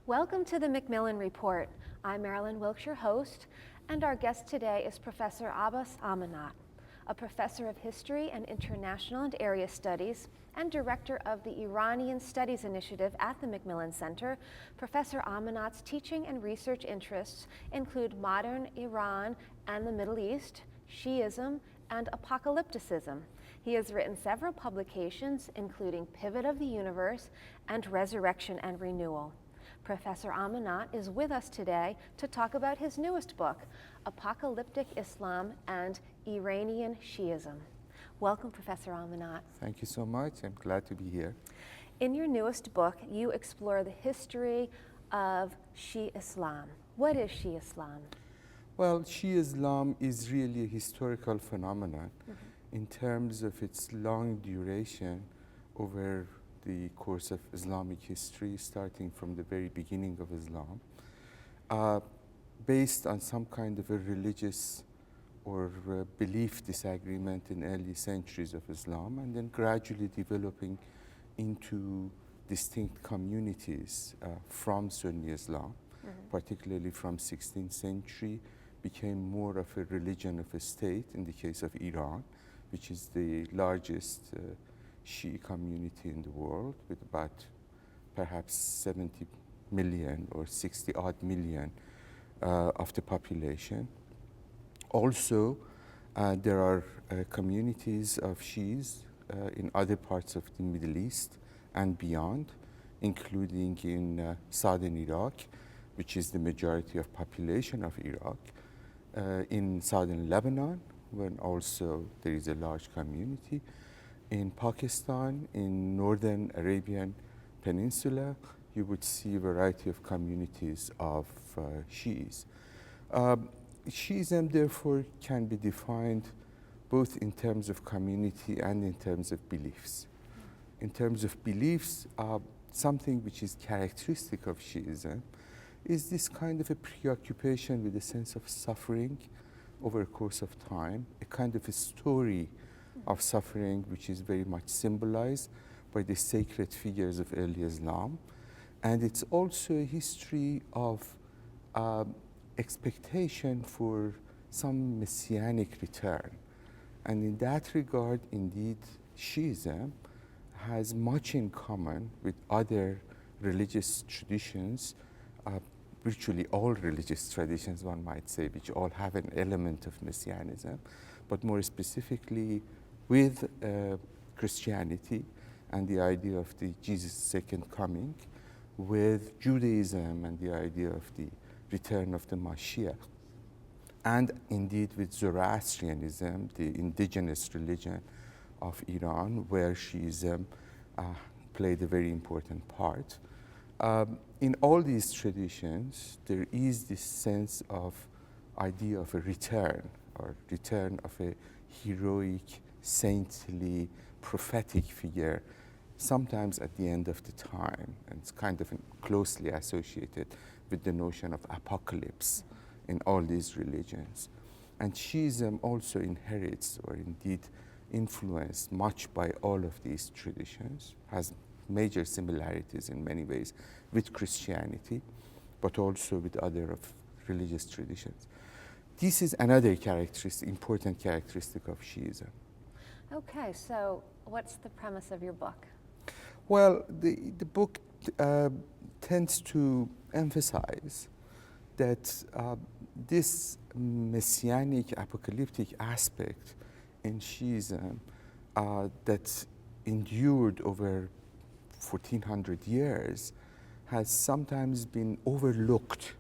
Welcome to the MacMillan Report. I'm Marilyn Wilkes, your host, and our guest today is Professor Abbas Amanat, a professor of history and international and area studies and director of the Iranian Studies Initiative at the MacMillan Center. Professor Amanat's teaching and research interests include modern Iran and the Middle East, Shi'ism, and apocalypticism. He has written several publications, including Pivot of the Universe and Resurrection and Renewal. Professor Amanat is with us today to talk about his newest book, Apocalyptic Islam and Iranian Shi'ism. Welcome, Professor Amanat. Thank you so much. I'm glad to be here. In your newest book, you explore the history of Shi'i Islam. What is Shi'i Islam? Well, Shi'i Islam is really a historical phenomenon in terms of its long duration over the course of Islamic history, starting from the very beginning of Islam, based on some kind of a religious or belief disagreement in early centuries of Islam, and then gradually developing into distinct communities from Sunni Islam, particularly from 16th century, became more of a religion of a state in the case of Iran, which is the largest Shi'i community in the world, with about perhaps 70 million or 60 odd million of the population. Also, there are communities of Shi'is in other parts of the Middle East and beyond, including in southern Iraq, which is the majority of population of Iraq, in southern Lebanon, where also there is a large community, in Pakistan, in northern Arabian Peninsula, you would see a variety of communities of Shi'is. Shi'ism, therefore, can be defined both in terms of community and in terms of beliefs. In terms of beliefs, something which is characteristic of Shi'ism is this kind of a preoccupation with a sense of suffering over a course of time, a kind of a story of suffering which is very much symbolized by the sacred figures of early Islam. And it's also a history of expectation for some messianic return. And in that regard, indeed, Shi'ism has much in common with other religious traditions, virtually all religious traditions, one might say, which all have an element of messianism, but more specifically with Christianity and the idea of the Jesus' second coming, with Judaism and the idea of the return of the Mashiach, and indeed with Zoroastrianism, the indigenous religion of Iran, where Shi'ism played a very important part. In all these traditions, there is this sense of idea of a return, or return of a heroic, saintly, prophetic figure, sometimes at the end of the time, and it's kind of closely associated with the notion of apocalypse in all these religions. And Shi'ism also inherits, or indeed influenced much by all of these traditions, has major similarities in many ways with Christianity, but also with other of religious traditions. This is another characteristic, important characteristic of Shi'ism. Okay, so what's the premise of your book? Well, the book tends to emphasize that this messianic apocalyptic aspect in Shi'ism that endured over 1400 years has sometimes been overlooked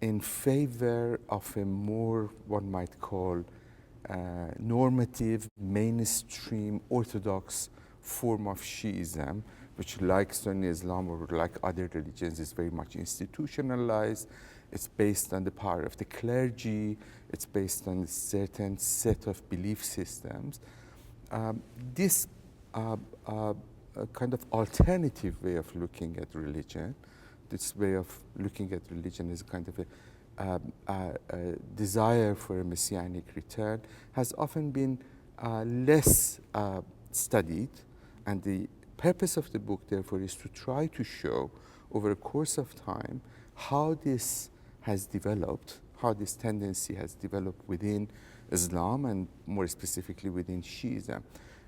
in favor of a more, one might call, normative, mainstream, orthodox form of Shi'ism, which, like Sunni Islam or like other religions, is very much institutionalized. It's based on the power of the clergy. It's based on a certain set of belief systems. This kind of alternative way of looking at religion, this way of looking at religion is a kind of a desire for a messianic return, has often been less studied, and the purpose of the book, therefore, is to try to show over a course of time how this has developed, how this tendency has developed within Islam and more specifically within Shi'ism.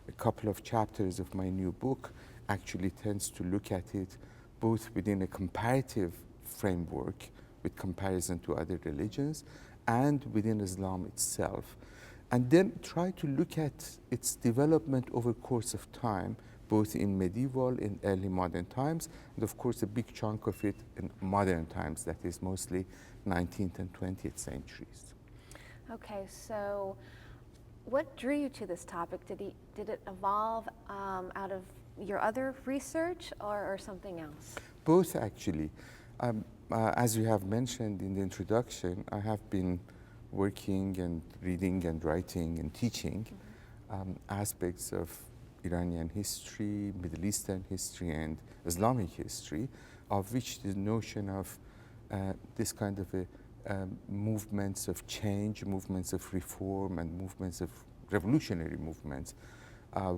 A couple of chapters of my new book actually tends to look at it both within a comparative framework with comparison to other religions and within Islam itself, and then try to look at its development over the course of time, both in medieval and early modern times, and of course a big chunk of it in modern times, that is mostly 19th and 20th centuries. Okay, so what drew you to this topic? Did it evolve out of your other research or something else? Both, actually. As you have mentioned in the introduction, I have been working and reading and writing and teaching aspects of Iranian history, Middle Eastern history, and Islamic history, of which the notion of this kind of movements of change, movements of reform, and movements of revolutionary movements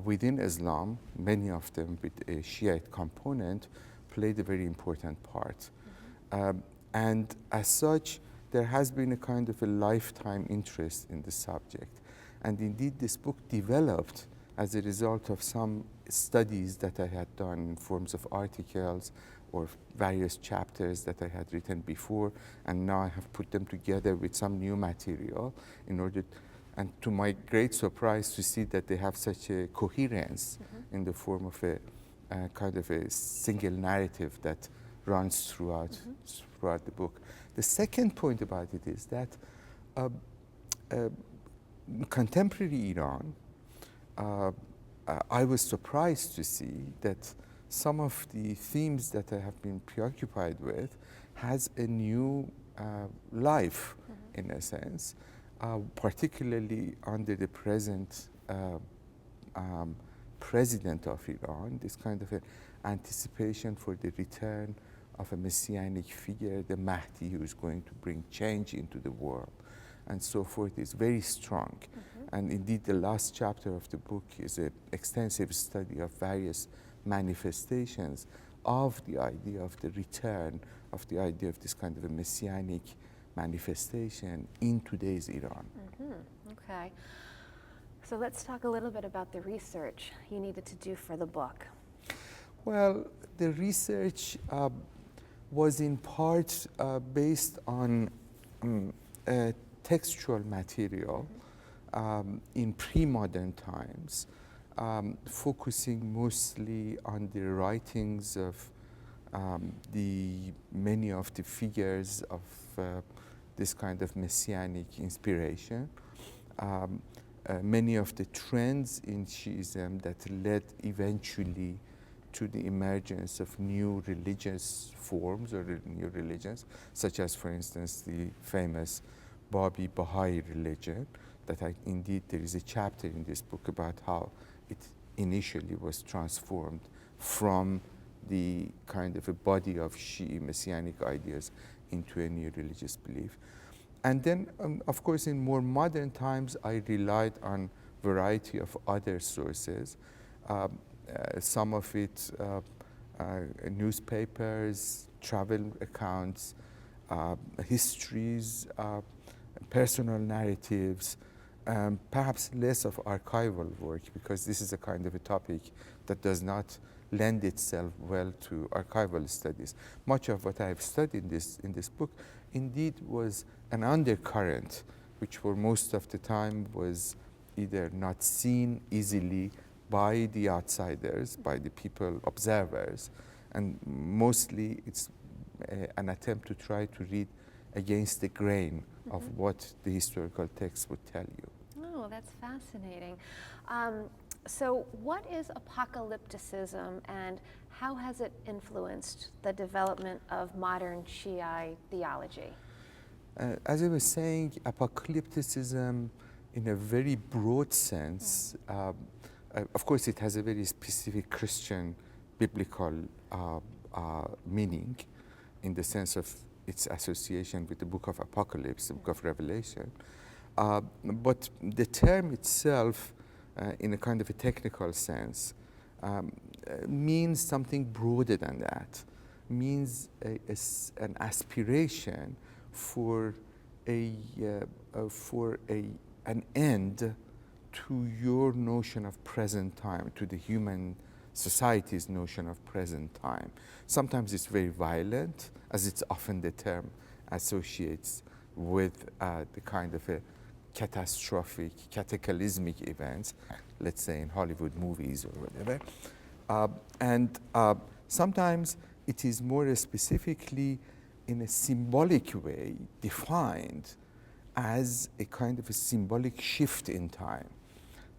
within Islam, many of them with a Shiite component, played a very important part. And as such, there has been a kind of a lifetime interest in the subject. And indeed, this book developed as a result of some studies that I had done in forms of articles or various chapters that I had written before, and now I have put them together with some new material in order, and to my great surprise, to see that they have such a coherence in the form of a kind of a single narrative that runs throughout the book. The second point about it is that contemporary Iran, I was surprised to see that some of the themes that I have been preoccupied with has a new life, in a sense, particularly under the present president of Iran, this kind of an anticipation for the return of a messianic figure, the Mahdi, who is going to bring change into the world, and so forth, is very strong. And indeed, the last chapter of the book is an extensive study of various manifestations of the idea of the return of the idea of this kind of a messianic manifestation in today's Iran. Okay. So let's talk a little bit about the research you needed to do for the book. Well, the research was in part based on textual material in pre-modern times, focusing mostly on the writings of many of the figures of this kind of messianic inspiration, many of the trends in Shi'ism that led eventually to the emergence of new religious forms or new religions, such as, for instance, the famous Babi Baha'i religion, that indeed there is a chapter in this book about how it initially was transformed from the kind of a body of Shi'i messianic ideas into a new religious belief. And then, of course, in more modern times, I relied on a variety of other sources, some of it newspapers, travel accounts, histories, personal narratives, perhaps less of archival work, because this is a kind of a topic that does not lend itself well to archival studies. Much of what I've studied in this book indeed was an undercurrent, which for most of the time was either not seen easily by the outsiders, by the people, observers, and mostly it's an attempt to try to read against the grain of what the historical text would tell you. Oh, that's fascinating. So what is apocalypticism, and how has it influenced the development of modern Shi'i theology? As I was saying, apocalypticism, in a very broad sense, of course it has a very specific Christian biblical meaning, in the sense of its association with the book of Apocalypse, the book of Revelation. But the term itself, in a kind of a technical sense, means something broader than that. means an aspiration for an end to your notion of present time, to the human society's notion of present time. Sometimes it's very violent, as it's often the term associates with the kind of a catastrophic, cataclysmic events, let's say in Hollywood movies or whatever. And sometimes it is more specifically in a symbolic way defined as a kind of a symbolic shift in time.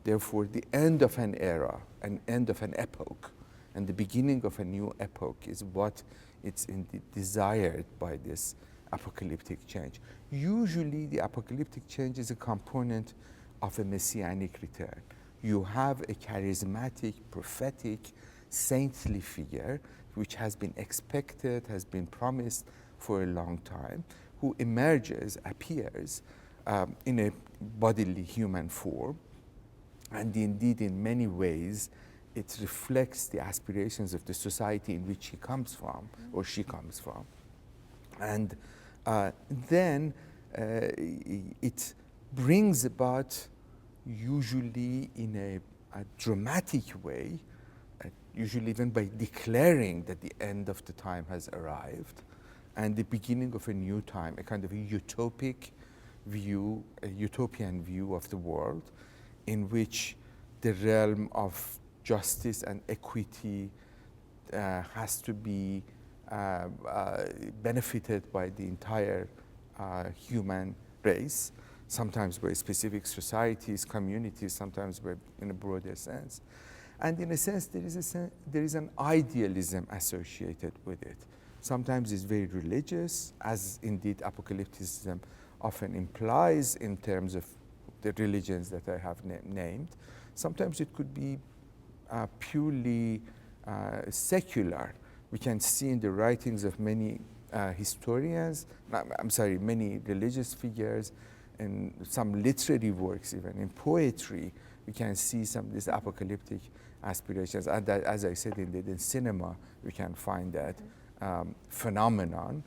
Therefore, the end of an era, an end of an epoch, and the beginning of a new epoch is what it's indeed desired by this apocalyptic change. Usually, the apocalyptic change is a component of a messianic return. You have a charismatic, prophetic, saintly figure which has been expected, has been promised for a long time, who emerges, appears in a bodily human form. And indeed, in many ways, it reflects the aspirations of the society in which he comes from, or she comes from. And then it brings about, usually in a dramatic way, usually even by declaring that the end of the time has arrived, and the beginning of a new time, a kind of a utopic view, a utopian view of the world, in which the realm of justice and equity has to be benefited by the entire human race, sometimes by specific societies, communities, sometimes by, in a broader sense. And in a sense, there is an idealism associated with it. Sometimes it's very religious, as indeed apocalypticism often implies in terms of the religions that I have named. Sometimes it could be purely secular. We can see in the writings of many historians, many religious figures, in some literary works, even in poetry, we can see some of these apocalyptic aspirations. And that, as I said, in cinema, we can find that phenomenon.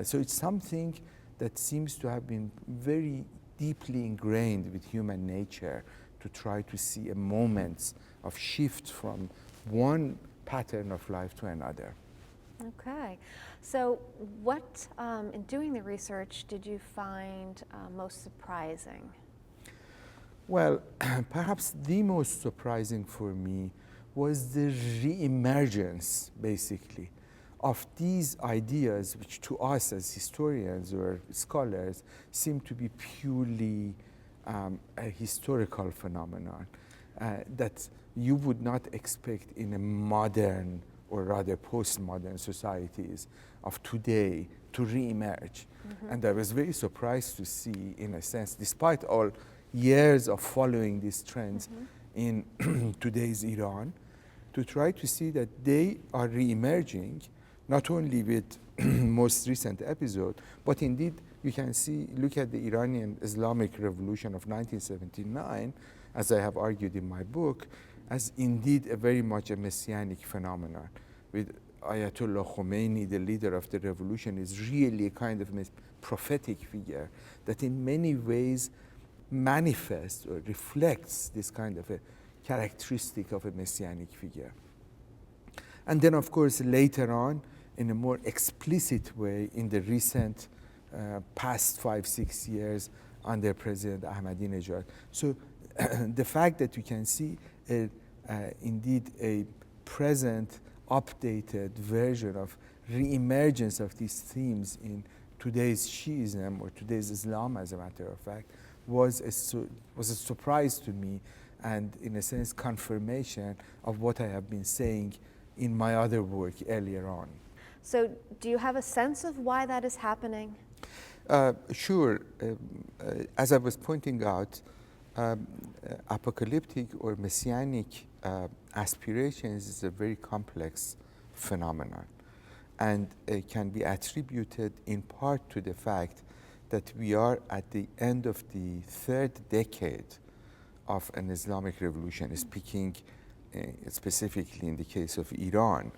So it's something that seems to have been very deeply ingrained with human nature, to try to see a moment of shift from one pattern of life to another. Okay. So what, in doing the research, did you find most surprising? Well, perhaps the most surprising for me was the re-emergence, basically, of these ideas, which to us as historians or scholars seem to be purely a historical phenomenon that you would not expect in a modern, or rather postmodern societies of today to re-emerge. And I was very surprised to see, in a sense, despite all years of following these trends in today's Iran, to try to see that they are re-emerging, not only with most recent episode, but indeed you can see, look at the Iranian Islamic Revolution of 1979, as I have argued in my book, as indeed a very much a messianic phenomenon. With Ayatollah Khomeini, the leader of the revolution, is really a kind of prophetic figure that in many ways manifests or reflects this kind of a characteristic of a messianic figure. And then, of course, later on, in a more explicit way, in the recent past 5-6 years under President Ahmadinejad. So the fact that you can see indeed a present, updated version of re-emergence of these themes in today's Shi'ism or today's Islam, as a matter of fact, was a surprise to me, and in a sense confirmation of what I have been saying in my other work earlier on. So do you have a sense of why that is happening? Sure. As I was pointing out, apocalyptic or messianic aspirations is a very complex phenomenon, and it can be attributed in part to the fact that we are at the end of the third decade of an Islamic revolution, speaking specifically in the case of Iran,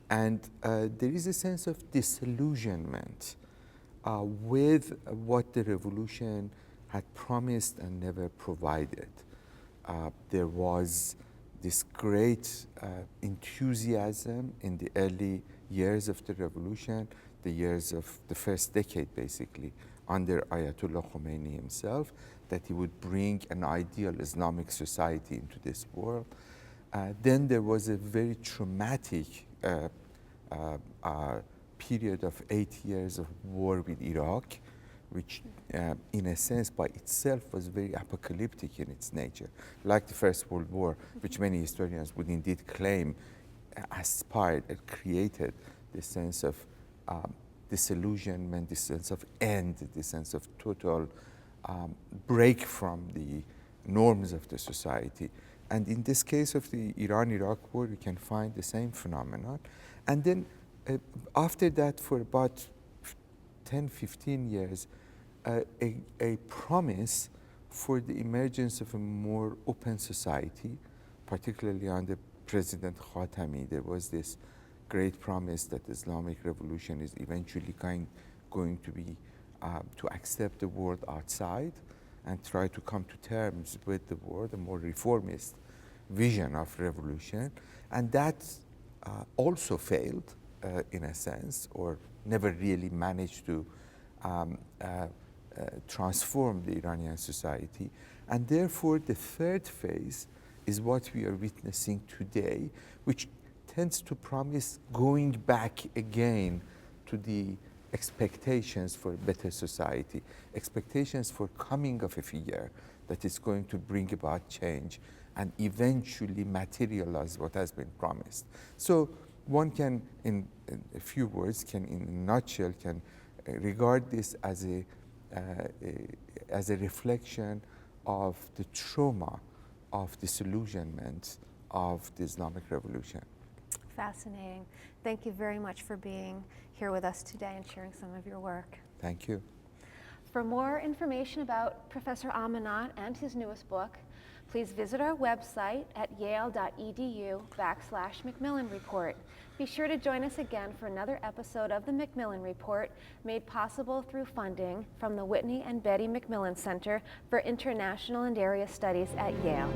And there is a sense of disillusionment with what the revolution had promised and never provided. There was this great enthusiasm in the early years of the revolution, the years of the first decade basically, under Ayatollah Khomeini himself, that he would bring an ideal Islamic society into this world. Then there was a very traumatic period of 8 years of war with Iraq, which in a sense by itself was very apocalyptic in its nature, like the First World War, which many historians would indeed claim aspired and created this sense of disillusionment, this sense of end, this sense of total break from the norms of the society. And in this case of the Iran-Iraq war, you can find the same phenomenon. And then after that, for about 10, 15 years, a promise for the emergence of a more open society, particularly under President Khatami. There was this great promise that the Islamic Revolution is eventually going to be to accept the world outside and try to come to terms with the world, a more reformist vision of revolution. And that also failed in a sense, or never really managed to transform the Iranian society. And therefore, the third phase is what we are witnessing today, which tends to promise going back again to the expectations for a better society, expectations for coming of a figure that is going to bring about change and eventually materialize what has been promised. So one can, in a few words, in a nutshell, can regard this as a reflection of the trauma of disillusionment of the Islamic Revolution. Fascinating. Thank you very much for being here with us today and sharing some of your work. Thank you. For more information about Professor Amanat and his newest book, please visit our website at yale.edu/MacMillan Report. Be sure to join us again for another episode of the MacMillan Report, made possible through funding from the Whitney and Betty MacMillan Center for International and Area Studies at Yale.